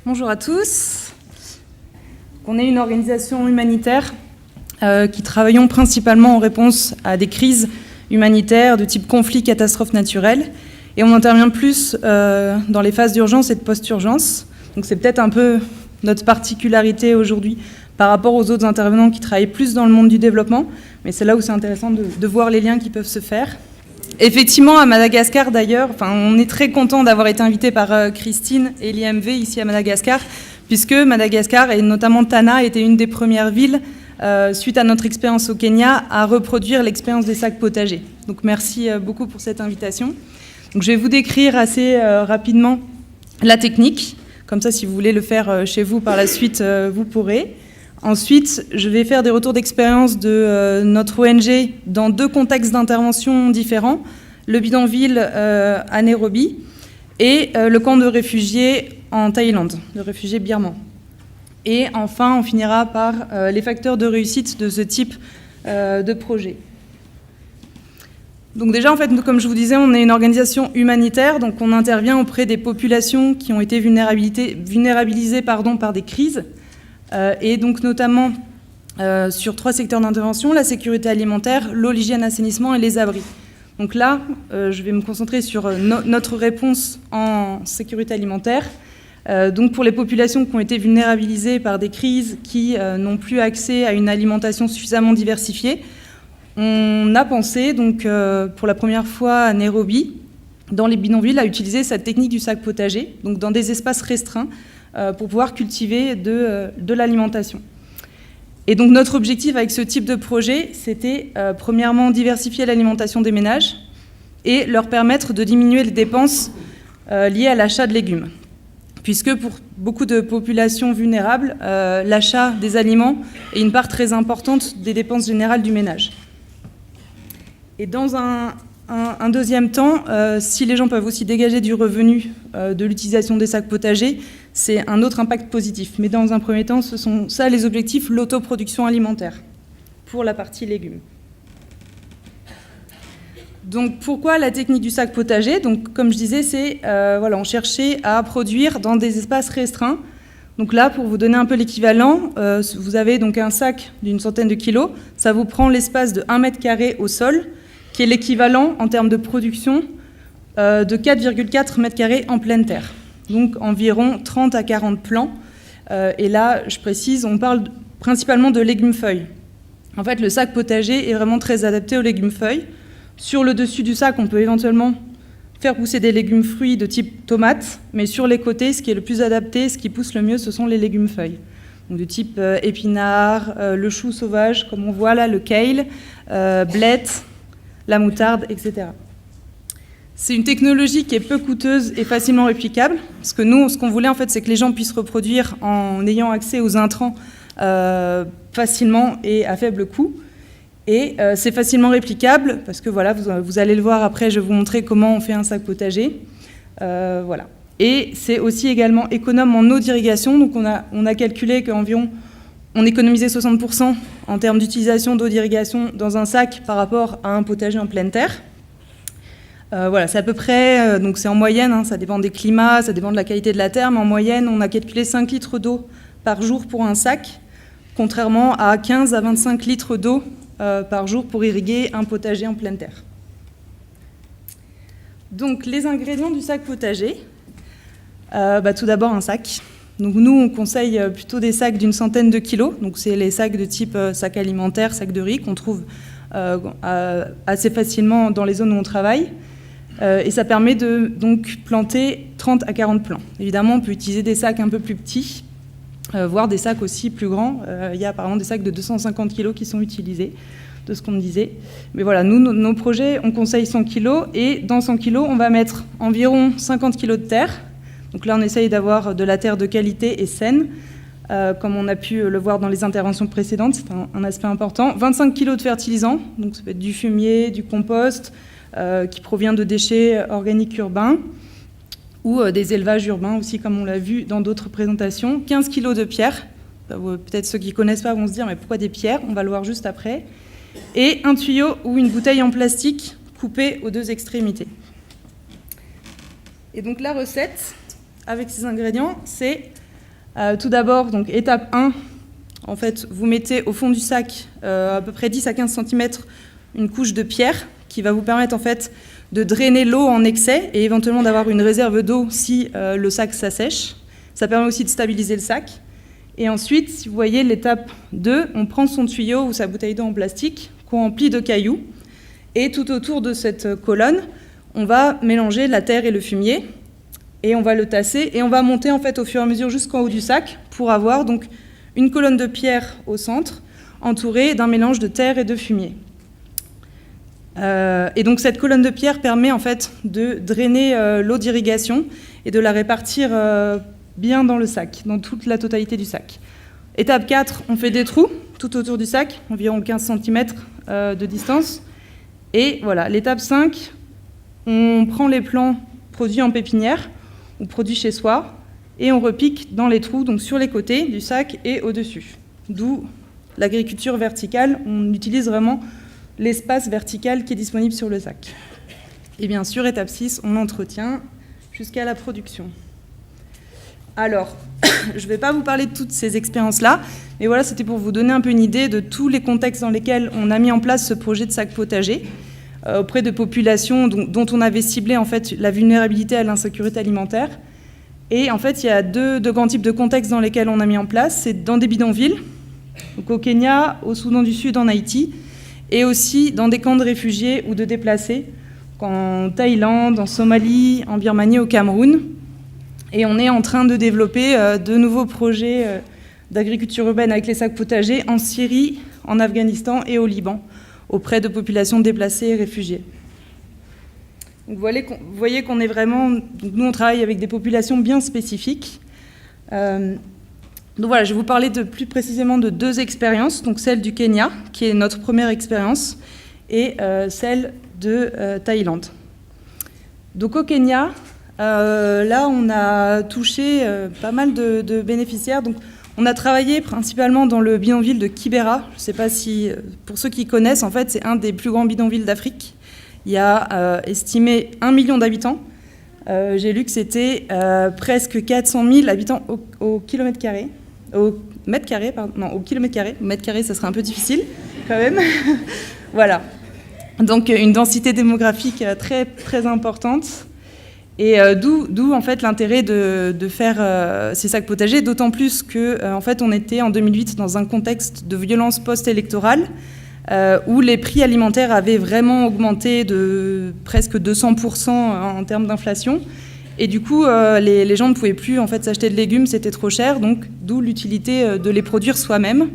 Bonjour à tous. On est une organisation humanitaire qui travaillons principalement en réponse à des crises humanitaires de type conflit, catastrophe naturelle. Et on intervient plus dans les phases d'urgence et de post-urgence. Donc c'est peut-être un peu notre particularité aujourd'hui par rapport aux autres intervenants qui travaillent plus dans le monde du développement. Mais c'est là où c'est intéressant de voir les liens qui peuvent se faire. Effectivement, à Madagascar d'ailleurs, on est très content d'avoir été invité par Christine et l'IMV ici à Madagascar, puisque Madagascar et notamment Tana était une des premières villes, suite à notre expérience au Kenya, à reproduire l'expérience des sacs potagers. Donc merci beaucoup pour cette invitation. Donc, je vais vous décrire assez rapidement la technique, comme ça si vous voulez le faire chez vous par la suite, vous pourrez. Ensuite, je vais faire des retours d'expérience de notre ONG dans deux contextes d'intervention différents, le bidonville à Nairobi et le camp de réfugiés en Thaïlande, de réfugiés birmans. Et enfin, on finira par les facteurs de réussite de ce type de projet. Donc déjà, en fait, comme je vous disais, on est une organisation humanitaire, donc on intervient auprès des populations qui ont été vulnérabilisées par des crises. Et donc notamment sur 3 secteurs d'intervention, la sécurité alimentaire, l'eau, l'hygiène, l'assainissement et les abris. Donc là, je vais me concentrer sur notre réponse en sécurité alimentaire. Donc pour les populations qui ont été vulnérabilisées par des crises, qui n'ont plus accès à une alimentation suffisamment diversifiée, on a pensé, donc, pour la première fois à Nairobi, dans les bidonvilles, à utiliser cette technique du sac potager, donc dans des espaces restreints, pour pouvoir cultiver de l'alimentation. Et donc notre objectif avec ce type de projet, c'était premièrement diversifier l'alimentation des ménages et leur permettre de diminuer les dépenses liées à l'achat de légumes. Puisque pour beaucoup de populations vulnérables, l'achat des aliments est une part très importante des dépenses générales du ménage. Et dans un deuxième temps, si les gens peuvent aussi dégager du revenu de l'utilisation des sacs potagers, c'est un autre impact positif. Mais dans un premier temps, ce sont ça les objectifs, l'autoproduction alimentaire, pour la partie légumes. Donc pourquoi la technique du sac potager ? Donc comme je disais, c'est on cherchait à produire dans des espaces restreints. Donc là, pour vous donner un peu l'équivalent, vous avez donc un sac d'une centaine de kilos, ça vous prend l'espace de 1 mètre carré au sol, qui est l'équivalent en termes de production de 4,4 mètres carrés en pleine terre. Donc environ 30 à 40 plants. Et là, je précise, on parle principalement de légumes-feuilles. En fait, le sac potager est vraiment très adapté aux légumes-feuilles. Sur le dessus du sac, on peut éventuellement faire pousser des légumes-fruits de type tomates, mais sur les côtés, ce qui est le plus adapté, ce qui pousse le mieux, ce sont les légumes-feuilles. Donc de type épinards, le chou sauvage, comme on voit là, le kale, blettes, la moutarde, etc. C'est une technologie qui est peu coûteuse et facilement réplicable, parce que nous, ce qu'on voulait, en fait, c'est que les gens puissent reproduire en ayant accès aux intrants facilement et à faible coût. Et c'est facilement réplicable, parce que voilà, vous allez le voir après, je vais vous montrer comment on fait un sac potager. Voilà. Et c'est aussi également économe en eau d'irrigation, donc on a calculé qu'environ on économisait 60% en termes d'utilisation d'eau d'irrigation dans un sac par rapport à un potager en pleine terre. Voilà, c'est à peu près, donc c'est en moyenne, ça dépend des climats, ça dépend de la qualité de la terre, mais en moyenne, on a calculé 5 litres d'eau par jour pour un sac, contrairement à 15 à 25 litres d'eau par jour pour irriguer un potager en pleine terre. Donc, les ingrédients du sac potager, tout d'abord un sac. Donc nous, on conseille plutôt des sacs d'une centaine de kilos, donc c'est les sacs de type sac alimentaire, sac de riz, qu'on trouve assez facilement dans les zones où on travaille. Et ça permet de donc planter 30 à 40 plants. Évidemment, on peut utiliser des sacs un peu plus petits, voire des sacs aussi plus grands. Il y a apparemment des sacs de 250 kg qui sont utilisés, de ce qu'on me disait. Mais voilà, nous, nos projets, on conseille 100 kg, et dans 100 kg, on va mettre environ 50 kg de terre. Donc là, on essaye d'avoir de la terre de qualité et saine, comme on a pu le voir dans les interventions précédentes, c'est un aspect important. 25 kg de fertilisant, donc ça peut être du fumier, du compost, qui provient de déchets organiques urbains, ou des élevages urbains aussi, comme on l'a vu dans d'autres présentations. 15 kg de pierres, peut-être ceux qui ne connaissent pas vont se dire, mais pourquoi des pierres ? On va le voir juste après. Et un tuyau ou une bouteille en plastique coupée aux 2 extrémités. Et donc la recette, avec ces ingrédients, c'est tout d'abord, donc étape 1, en fait, vous mettez au fond du sac à peu près 10 à 15 cm une couche de pierre qui va vous permettre en fait de drainer l'eau en excès et éventuellement d'avoir une réserve d'eau si le sac s'assèche. Ça permet aussi de stabiliser le sac. Et ensuite, si vous voyez l'étape 2, on prend son tuyau ou sa bouteille d'eau en plastique qu'on remplit de cailloux. Et tout autour de cette colonne, on va mélanger la terre et le fumier. Et on va le tasser et on va monter en fait au fur et à mesure jusqu'en haut du sac pour avoir donc une colonne de pierre au centre entourée d'un mélange de terre et de fumier. Et donc cette colonne de pierre permet en fait de drainer l'eau d'irrigation et de la répartir bien dans le sac, dans toute la totalité du sac. Étape 4, on fait des trous tout autour du sac, environ 15 cm de distance. Et voilà, l'étape 5, on prend les plants produits en pépinière ou produits chez soi et on repique dans les trous, donc sur les côtés du sac et au-dessus. D'où l'agriculture verticale, on utilise vraiment l'espace vertical qui est disponible sur le sac. Et bien sûr, étape 6, on entretient jusqu'à la production. Alors, je ne vais pas vous parler de toutes ces expériences-là, mais voilà, c'était pour vous donner un peu une idée de tous les contextes dans lesquels on a mis en place ce projet de sac potager auprès de populations dont on avait ciblé en fait la vulnérabilité à l'insécurité alimentaire. Et en fait, il y a deux grands types de contextes dans lesquels on a mis en place. C'est dans des bidonvilles, donc au Kenya, au Soudan du Sud, en Haïti, et aussi dans des camps de réfugiés ou de déplacés, en Thaïlande, en Somalie, en Birmanie, au Cameroun. Et on est en train de développer de nouveaux projets d'agriculture urbaine avec les sacs potagers en Syrie, en Afghanistan et au Liban, auprès de populations déplacées et réfugiées. Donc vous voyez qu'on est vraiment... Nous, on travaille avec des populations bien spécifiques. Donc voilà, je vais vous parler plus précisément de deux expériences, donc celle du Kenya, qui est notre première expérience, et celle de Thaïlande. Donc au Kenya, là on a touché pas mal de bénéficiaires. Donc, on a travaillé principalement dans le bidonville de Kibera. Je ne sais pas si, pour ceux qui connaissent, en fait, c'est un des plus grands bidonvilles d'Afrique. Il y a estimé 1 million d'habitants. J'ai lu que c'était presque 400 000 habitants au kilomètre carré. Au mètre carré, pardon. Non, au kilomètre carré. Au mètre carré, ça serait un peu difficile, quand même. Voilà. Donc, une densité démographique très, très importante. Et d'où en fait l'intérêt de faire ces sacs potagers, d'autant plus que en fait on était en 2008 dans un contexte de violence post-électorale où les prix alimentaires avaient vraiment augmenté de presque 200% en termes d'inflation. Et du coup, les gens ne pouvaient plus en fait s'acheter de légumes, c'était trop cher, donc d'où l'utilité de les produire soi-même.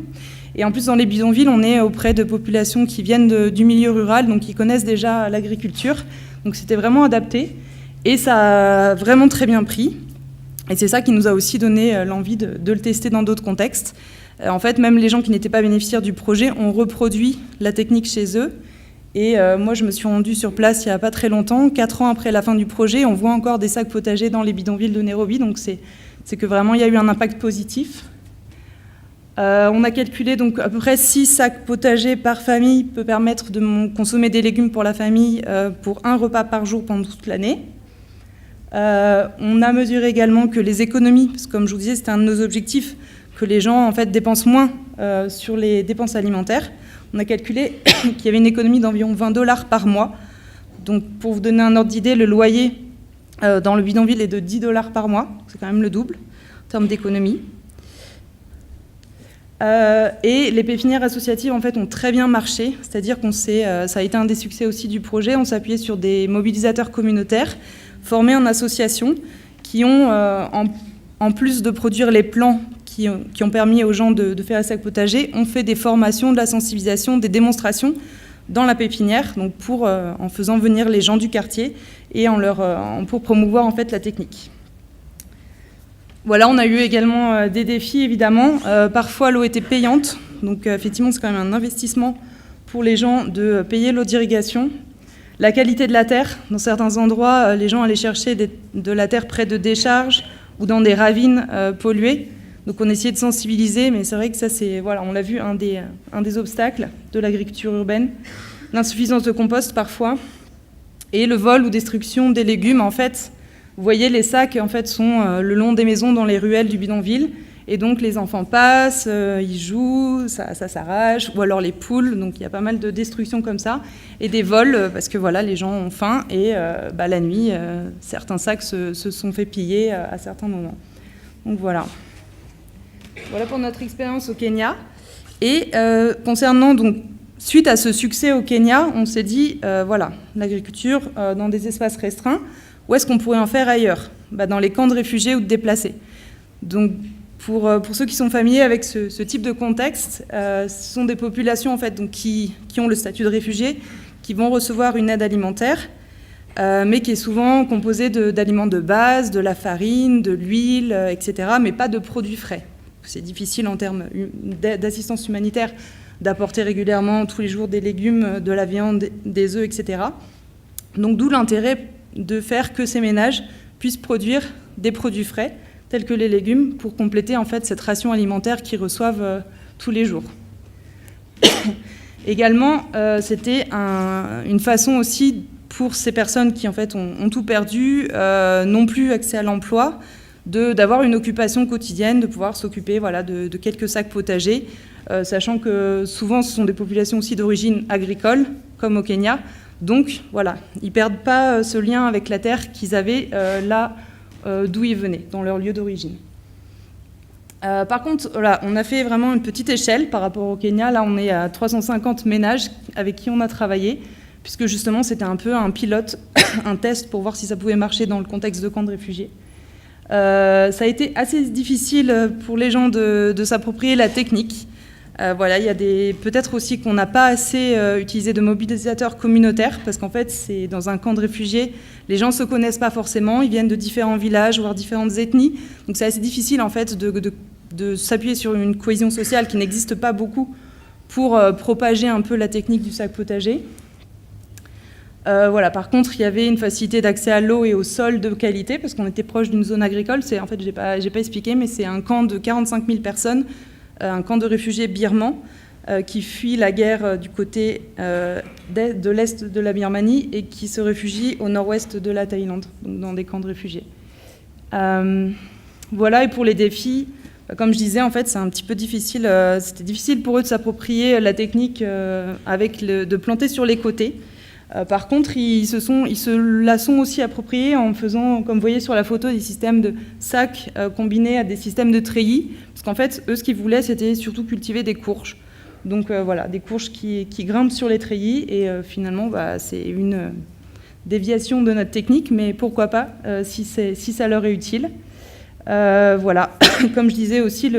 Et en plus, dans les bidonvilles, on est auprès de populations qui viennent du milieu rural, donc qui connaissent déjà l'agriculture. Donc c'était vraiment adapté. Et ça a vraiment très bien pris. Et c'est ça qui nous a aussi donné l'envie de le tester dans d'autres contextes. En fait, même les gens qui n'étaient pas bénéficiaires du projet ont reproduit la technique chez eux. Et moi, je me suis rendue sur place il n'y a pas très longtemps. 4 ans après la fin du projet, on voit encore des sacs potagers dans les bidonvilles de Nairobi. Donc c'est que vraiment, il y a eu un impact positif. On a calculé donc à peu près 6 sacs potagers par famille peut permettre de consommer des légumes pour la famille pour 1 repas par jour pendant toute l'année. On a mesuré également que les économies, parce que comme je vous disais, c'était un de nos objectifs, que les gens en fait dépensent moins sur les dépenses alimentaires. On a calculé qu'il y avait une économie d'environ $20 par mois. Donc pour vous donner un ordre d'idée, le loyer dans le bidonville est de $10 par mois. C'est quand même le double en termes d'économie. Et les pépinières associatives en fait ont très bien marché, c'est-à-dire ça a été un des succès aussi du projet. On s'appuyait sur des mobilisateurs communautaires formés en association qui ont, en plus de produire les plants qui ont permis aux gens de faire les sacs potagers, ont fait des formations, de la sensibilisation, des démonstrations dans la pépinière, donc en faisant venir les gens du quartier et pour promouvoir en fait la technique. Voilà, on a eu également des défis, évidemment. Parfois, l'eau était payante. Donc, effectivement, c'est quand même un investissement pour les gens de payer l'eau d'irrigation. La qualité de la terre. Dans certains endroits, les gens allaient chercher de la terre près de décharges ou dans des ravines polluées. Donc, on essayait de sensibiliser, mais c'est vrai que ça, voilà, on l'a vu, un des obstacles de l'agriculture urbaine. L'insuffisance de compost, parfois. Et le vol ou destruction des légumes, en fait. Vous voyez, les sacs en fait sont le long des maisons dans les ruelles du bidonville. Et donc les enfants passent, ils jouent, ça s'arrache, ou alors les poules, donc il y a pas mal de destruction comme ça, et des vols, parce que voilà, les gens ont faim, et la nuit, certains sacs se sont fait piller à certains moments. Donc voilà. Voilà pour notre expérience au Kenya. Et concernant, donc, suite à ce succès au Kenya, on s'est dit, voilà, l'agriculture dans des espaces restreints, où est-ce qu'on pourrait en faire ailleurs ? Dans les camps de réfugiés ou de déplacés. Donc, pour ceux qui sont familiers avec ce type de contexte, ce sont des populations en fait, donc, qui ont le statut de réfugiés, qui vont recevoir une aide alimentaire, mais qui est souvent composée d'aliments de base, de la farine, de l'huile, etc., mais pas de produits frais. C'est difficile en termes d'assistance humanitaire d'apporter régulièrement tous les jours des légumes, de la viande, des œufs, etc. Donc d'où l'intérêt de faire que ces ménages puissent produire des produits frais, tels que les légumes, pour compléter en fait cette ration alimentaire qu'ils reçoivent tous les jours. Également, c'était une façon aussi pour ces personnes qui en fait ont tout perdu, n'ont plus accès à l'emploi, d'avoir une occupation quotidienne, de pouvoir s'occuper voilà, de quelques sacs potagers, sachant que souvent ce sont des populations aussi d'origine agricole, comme au Kenya. Donc voilà, ils ne perdent pas ce lien avec la terre qu'ils avaient là d'où ils venaient, dans leur lieu d'origine. Par contre, voilà, on a fait vraiment une petite échelle par rapport au Kenya. Là, on est à 350 ménages avec qui on a travaillé, puisque justement, c'était un peu un pilote, un test pour voir si ça pouvait marcher dans le contexte de camps de réfugiés. Ça a été assez difficile pour les gens de s'approprier la technique. Voilà, il y a peut-être aussi qu'on n'a pas assez utilisé de mobilisateurs communautaires, parce qu'en fait, c'est dans un camp de réfugiés, les gens ne se connaissent pas forcément, ils viennent de différents villages, voire différentes ethnies, donc c'est assez difficile en fait de s'appuyer sur une cohésion sociale qui n'existe pas beaucoup pour propager un peu la technique du sac potager. Voilà, par contre, il y avait une facilité d'accès à l'eau et au sol de qualité, parce qu'on était proche d'une zone agricole. En fait, j'ai pas expliqué, mais c'est un camp de 45 000 personnes, un camp de réfugiés birmans qui fuient la guerre du côté de l'est de la Birmanie et qui se réfugient au nord-ouest de la Thaïlande, donc dans des camps de réfugiés. Voilà, et pour les défis, comme je disais, en fait, c'est un petit peu difficile. C'était difficile pour eux de s'approprier la technique de planter sur les côtés. Par contre, ils se la sont aussi appropriés en faisant, comme vous voyez sur la photo, des systèmes de sacs combinés à des systèmes de treillis. Parce qu'en fait, eux, ce qu'ils voulaient, c'était surtout cultiver des courges. Donc voilà, des courges qui grimpent sur les treillis. Et finalement, c'est une déviation de notre technique, mais pourquoi pas, si ça leur est utile. Voilà, comme je disais aussi,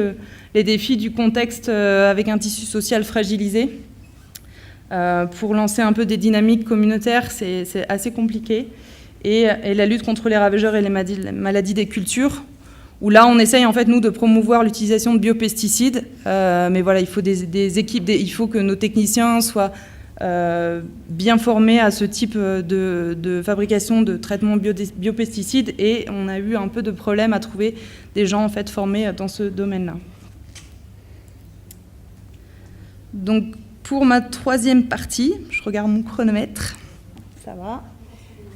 les défis du contexte avec un tissu social fragilisé. Pour lancer un peu des dynamiques communautaires, c'est assez compliqué. Et la lutte contre les ravageurs et les maladies des cultures, où là, on essaye, en fait, nous, de promouvoir l'utilisation de biopesticides. Mais voilà, il faut des équipes, il faut que nos techniciens soient bien formés à ce type de fabrication de traitements biopesticides. Et on a eu un peu de problème à trouver des gens, en fait, formés dans ce domaine-là. Donc, pour ma troisième partie, je regarde mon chronomètre, ça va.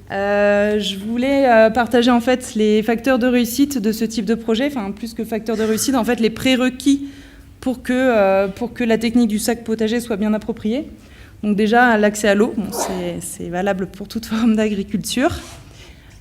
Je voulais partager en fait les facteurs de réussite de ce type de projet, enfin plus que facteurs de réussite, en fait les prérequis pour que la technique du sac potager soit bien appropriée. Donc déjà l'accès à l'eau, c'est valable pour toute forme d'agriculture.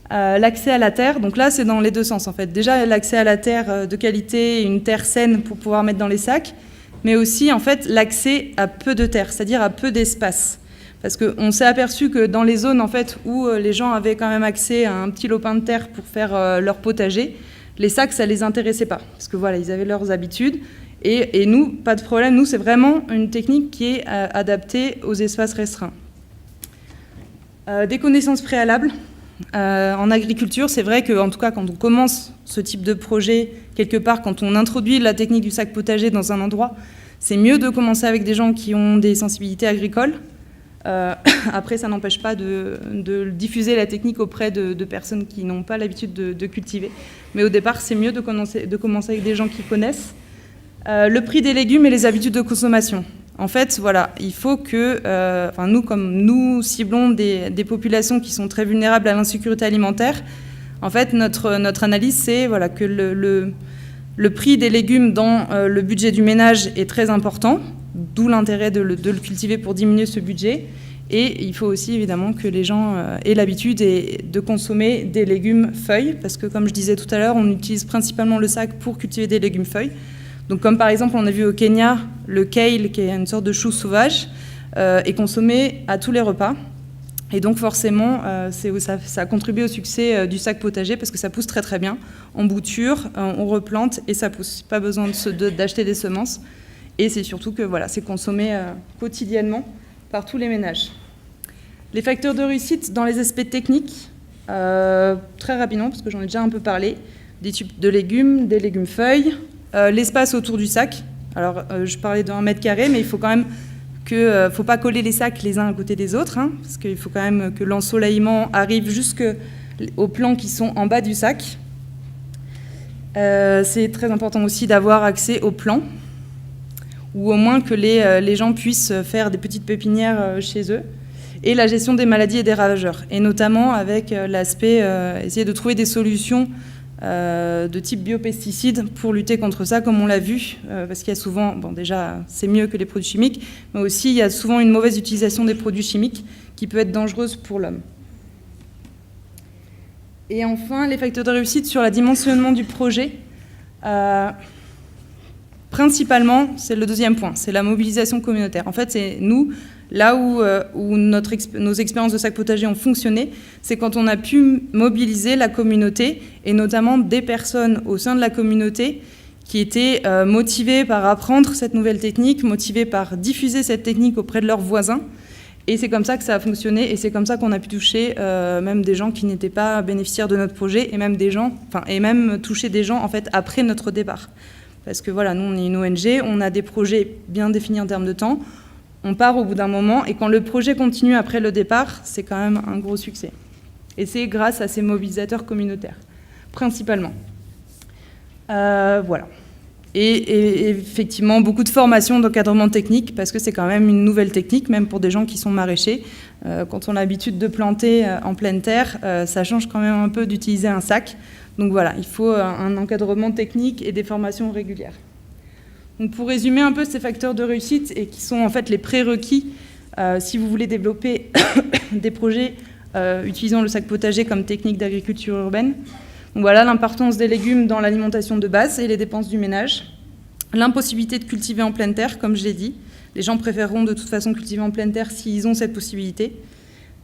L'accès à la terre, donc là c'est dans les deux sens en fait. Déjà l'accès à la terre de qualité, une terre saine pour pouvoir mettre dans les sacs, mais aussi en fait l'accès à peu de terre, c'est-à-dire à peu d'espace. Parce qu'on s'est aperçu que dans les zones en fait, où les gens avaient quand même accès à un petit lopin de terre pour faire leur potager, les sacs, ça ne les intéressait pas. Parce que voilà, ils avaient leurs habitudes. Et nous, pas de problème, nous, c'est vraiment une technique qui est adaptée aux espaces restreints. Des connaissances préalables. En agriculture, c'est vrai qu'en tout cas, quand on commence ce type de projet, quelque part, quand on introduit la technique du sac potager dans un endroit, c'est mieux de commencer avec des gens qui ont des sensibilités agricoles. Après, ça n'empêche pas de diffuser la technique auprès de personnes qui n'ont pas l'habitude de cultiver. Mais au départ, c'est mieux de commencer avec des gens qui connaissent. Le prix des légumes et les habitudes de consommation. En fait, voilà, il faut que, nous, comme nous ciblons des populations qui sont très vulnérables à l'insécurité alimentaire, En fait, notre analyse, c'est voilà, que le prix des légumes dans le budget du ménage est très important, d'où l'intérêt de le cultiver pour diminuer ce budget. Et il faut aussi évidemment que les gens aient l'habitude de consommer des légumes feuilles, parce que comme je disais tout à l'heure, on utilise principalement le sac pour cultiver des légumes feuilles. Donc comme par exemple on a vu au Kenya, le kale, qui est une sorte de chou sauvage, est consommé à tous les repas. Et donc forcément, ça contribue au succès du sac potager, parce que ça pousse très très bien. En bouture, on replante et ça pousse. Pas besoin d'acheter des semences. Et c'est surtout que voilà, c'est consommé quotidiennement par tous les ménages. Les facteurs de réussite dans les aspects techniques, très rapidement, parce que j'en ai déjà un peu parlé, des types de légumes, des légumes feuilles, l'espace autour du sac. Alors, je parlais de 1 mètre carré, mais il faut quand même faut pas coller les sacs les uns à côté des autres, hein, parce qu'il faut quand même que l'ensoleillement arrive jusqu'aux plants qui sont en bas du sac. C'est très important aussi d'avoir accès aux plants, ou au moins que les gens puissent faire des petites pépinières chez eux, et la gestion des maladies et des ravageurs, et notamment avec l'aspect essayer de trouver des solutions de type biopesticides pour lutter contre ça, comme on l'a vu, parce qu'il y a souvent, bon déjà c'est mieux que les produits chimiques, mais aussi il y a souvent une mauvaise utilisation des produits chimiques qui peut être dangereuse pour l'homme. Et enfin, les facteurs de réussite sur le dimensionnement du projet. Principalement, c'est le deuxième point, c'est la mobilisation communautaire. En fait, c'est nous, là où nos expériences de sac potager ont fonctionné, c'est quand on a pu mobiliser la communauté, et notamment des personnes au sein de la communauté qui étaient motivées par apprendre cette nouvelle technique, motivées par diffuser cette technique auprès de leurs voisins. Et c'est comme ça que ça a fonctionné, et c'est comme ça qu'on a pu toucher même des gens qui n'étaient pas bénéficiaires de notre projet, et même toucher des gens en fait après notre départ. Parce que voilà, nous on est une ONG, on a des projets bien définis en termes de temps, on part au bout d'un moment, et quand le projet continue après le départ, c'est quand même un gros succès. Et c'est grâce à ces mobilisateurs communautaires, principalement. Voilà. Et effectivement, beaucoup de formations d'encadrement technique, parce que c'est quand même une nouvelle technique, même pour des gens qui sont maraîchers. Quand on a l'habitude de planter en pleine terre, ça change quand même un peu d'utiliser un sac. Donc voilà, il faut un encadrement technique et des formations régulières. Donc pour résumer un peu ces facteurs de réussite, et qui sont en fait les prérequis si vous voulez développer des projets utilisant le sac potager comme technique d'agriculture urbaine. Donc voilà, l'importance des légumes dans l'alimentation de base et les dépenses du ménage. L'impossibilité de cultiver en pleine terre, comme je l'ai dit. Les gens préféreront de toute façon cultiver en pleine terre s'ils ont cette possibilité.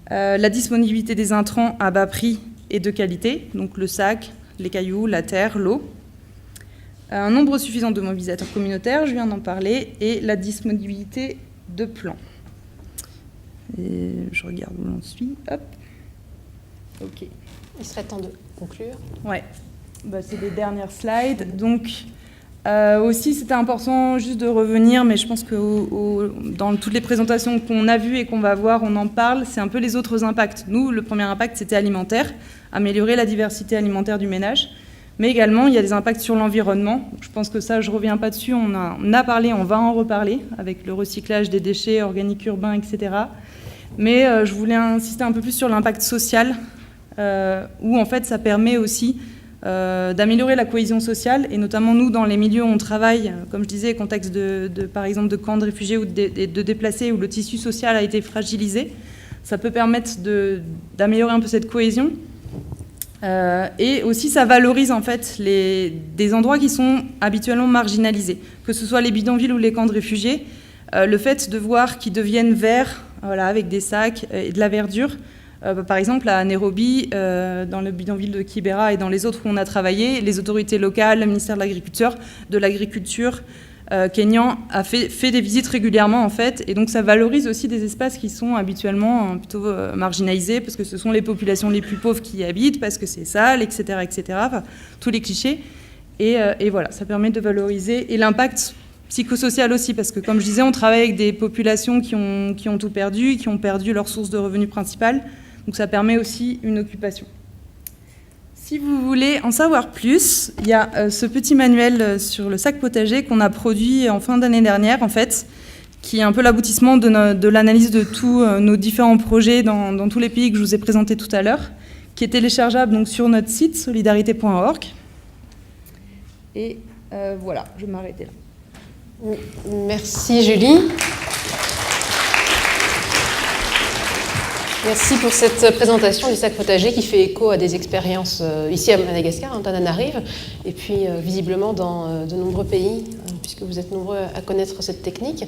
La disponibilité des intrants à bas prix et de qualité, donc le sac, les cailloux, la terre, l'eau. Un nombre suffisant de mobilisateurs communautaires, je viens d'en parler, et la disponibilité de plants. Et je regarde où l'on suis. Hop. OK. Il serait temps de conclure. Ouais. C'est les dernières slides. Donc, aussi, c'était important juste de revenir, mais je pense que dans toutes les présentations qu'on a vues et qu'on va voir, on en parle, c'est un peu les autres impacts. Nous, le premier impact, c'était alimentaire, améliorer la diversité alimentaire du ménage. Mais également, il y a des impacts sur l'environnement. Je pense que ça, je ne reviens pas dessus. On a parlé, on va en reparler, avec le recyclage des déchets organiques urbains, etc. Mais je voulais insister un peu plus sur l'impact social, où en fait, ça permet aussi d'améliorer la cohésion sociale, et notamment nous, dans les milieux où on travaille, comme je disais, contexte par exemple de camps de réfugiés ou de déplacés, où le tissu social a été fragilisé. Ça peut permettre d'améliorer un peu cette cohésion. Et aussi, ça valorise en fait des endroits qui sont habituellement marginalisés, que ce soit les bidonvilles ou les camps de réfugiés. Le fait de voir qu'ils deviennent verts, voilà, avec des sacs et de la verdure. Par exemple, à Nairobi, dans le bidonville de Kibera et dans les autres où on a travaillé, les autorités locales, le ministère de l'Agriculture kényan a fait des visites régulièrement, en fait, et donc ça valorise aussi des espaces qui sont habituellement plutôt marginalisés, parce que ce sont les populations les plus pauvres qui y habitent, parce que c'est sale, etc., enfin, tous les clichés. Et voilà, ça permet de valoriser. Et l'impact psychosocial aussi, parce que comme je disais, on travaille avec des populations qui ont tout perdu, qui ont perdu leur source de revenus principale. Donc ça permet aussi une occupation. Si vous voulez en savoir plus, il y a ce petit manuel sur le sac potager qu'on a produit en fin d'année dernière, en fait, qui est un peu l'aboutissement de l'analyse de tous nos différents projets dans tous les pays que je vous ai présentés tout à l'heure, qui est téléchargeable donc, sur notre site solidarité.org. Et voilà, je vais m'arrêter là. Merci Julie. Merci pour cette présentation du sac potager qui fait écho à des expériences ici à Madagascar, en Tananarive, et puis visiblement dans de nombreux pays, puisque vous êtes nombreux à connaître cette technique.